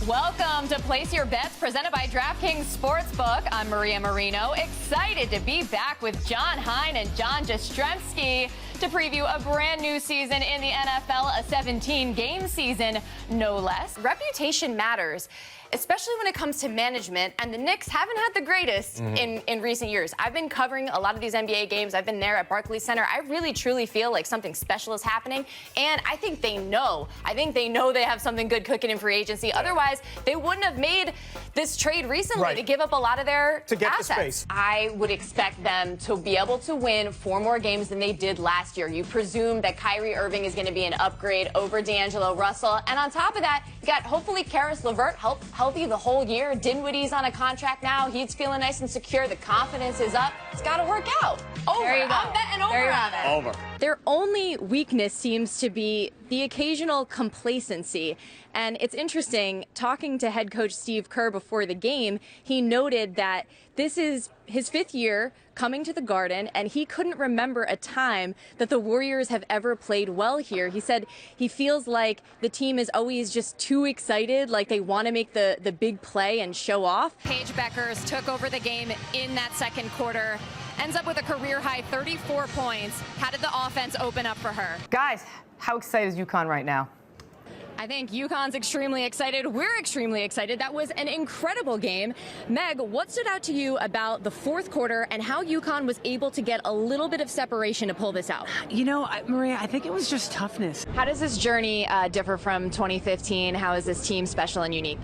Welcome to Place Your Bets, presented by DraftKings Sportsbook. I'm Marino. Excited to be back with John Hein and John Jastrzemski to preview a brand new season in the NFL, a 17-game season, no less. Reputation matters, especially when it comes to management, and the Knicks haven't had the greatest in recent years. I've been covering a lot of these NBA games. I've been there at Barclays Center. I really, truly feel like something special is happening, and I think they know. I think they know they have something good cooking in free agency. Otherwise, they wouldn't have made this trade recently to give up a lot of their assets. The space. I would expect them to be able to win 4 more games than they did last year. You presume that Kyrie Irving is going to be an upgrade over D'Angelo Russell, and on top of that, you got hopefully Karis LeVert healthy the whole year. Dinwiddie's on a contract now. He's feeling nice and secure. The confidence is up. It's got to work out. Over. There you go. I'm betting over on it. Over. Their only weakness seems to be the occasional complacency. And it's interesting, talking to head coach Steve Kerr before the game, he noted that this is his 5th year coming to the Garden, and he couldn't remember a time that the Warriors have ever played well here. He said he feels like the team is always just too excited, like they want to make the big play and show off. Paige Beckers took over the game in that second quarter. Ends up with a career-high 34 points. How did the offense open up for her? Guys, how excited is UConn right now? I think UConn's extremely excited. We're extremely excited. That was an incredible game. Meg, what stood out to you about the fourth quarter and how UConn was able to get a little bit of separation to pull this out? You know, Maria, I think it was just toughness. How does this journey differ from 2015? How is this team special and unique?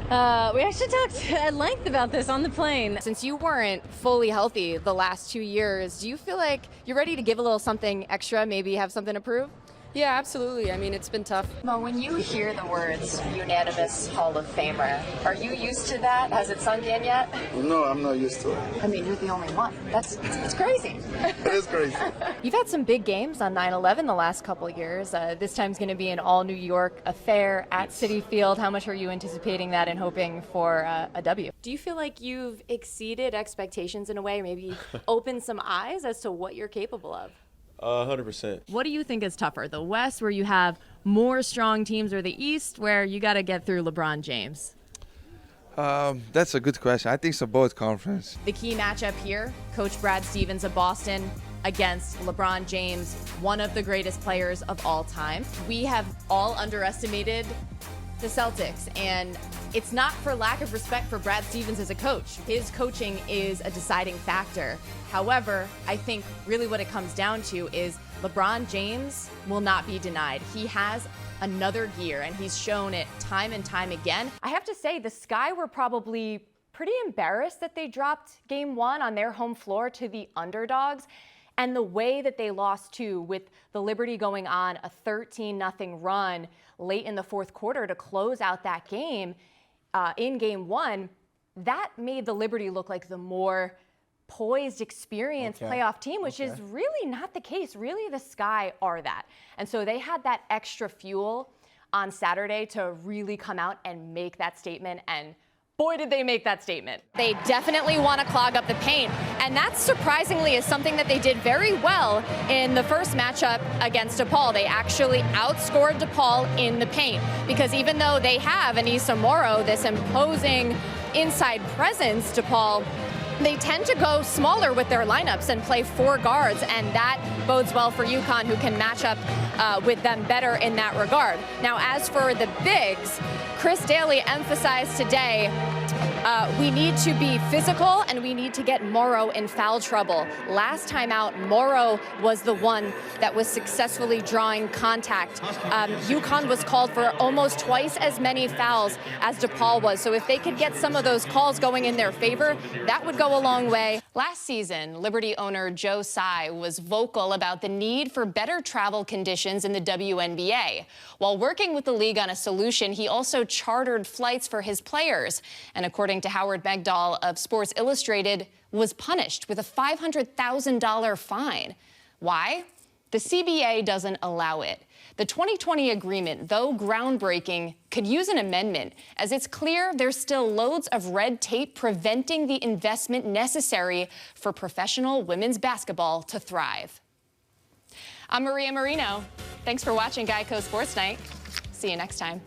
We actually talked at length about this on the plane. Since you weren't fully healthy the last 2 years, do you feel like you're ready to give a little something extra, maybe have something to prove? Yeah, absolutely. I mean, it's been tough. Well, when you hear the words unanimous Hall of Famer, are you used to that? Has it sunk in yet? No, I'm not used to it. I mean, you're the only one. It's crazy. It is crazy. You've had some big games on 9/11 the last couple of years. This time's going to be an all-New York affair at Citi Field. How much are you anticipating that and hoping for a W? Do you feel like you've exceeded expectations in a way, maybe opened some eyes as to what you're capable of? 100%. What do you think is tougher, the West, where you have more strong teams, or the East, where you got to get through LeBron James? That's a good question. I think it's a both conference. The key matchup here, Coach Brad Stevens of Boston against LeBron James, one of the greatest players of all time. We have all underestimated the Celtics, and it's not for lack of respect for Brad Stevens as a coach. His coaching is a deciding factor. However, I think really what it comes down to is LeBron James will not be denied. He has another gear, and he's shown it time and time again. I have to say, the Sky were probably pretty embarrassed that they dropped Game 1 on their home floor to the underdogs. And the way that they lost, too, with the Liberty going on a 13-0 run late in the fourth quarter to close out that game in Game 1, that made the Liberty look like the more poised, experienced playoff team, which is really not the case. Really, the Sky are that. And so they had that extra fuel on Saturday to really come out and make that statement, and boy, did they make that statement. They definitely want to clog up the paint, and that surprisingly is something that they did very well in the first matchup against DePaul. They actually outscored DePaul in the paint, because even though they have Anissa Morrow, this imposing inside presence, DePaul, they tend to go smaller with their lineups and play 4 guards, and that bodes well for UConn, who can match up with them better in that regard. Now, as for the bigs, Chris Daly emphasized today, we need to be physical and we need to get Morrow in foul trouble. Last time out, Morrow was the one that was successfully drawing contact. UConn was called for almost twice as many fouls as DePaul was. So if they could get some of those calls going in their favor, that would go a long way. Last season, Liberty owner Joe Tsai was vocal about the need for better travel conditions in the WNBA. While working with the league on a solution, he also chartered flights for his players. And according to Howard Megdal of Sports Illustrated, was punished with a $500,000 fine. Why? The CBA doesn't allow it. The 2020 agreement, though groundbreaking, could use an amendment, as it's clear there's still loads of red tape preventing the investment necessary for professional women's basketball to thrive. I'm Maria Marino. Thanks for watching Geico Sports Night. See you next time.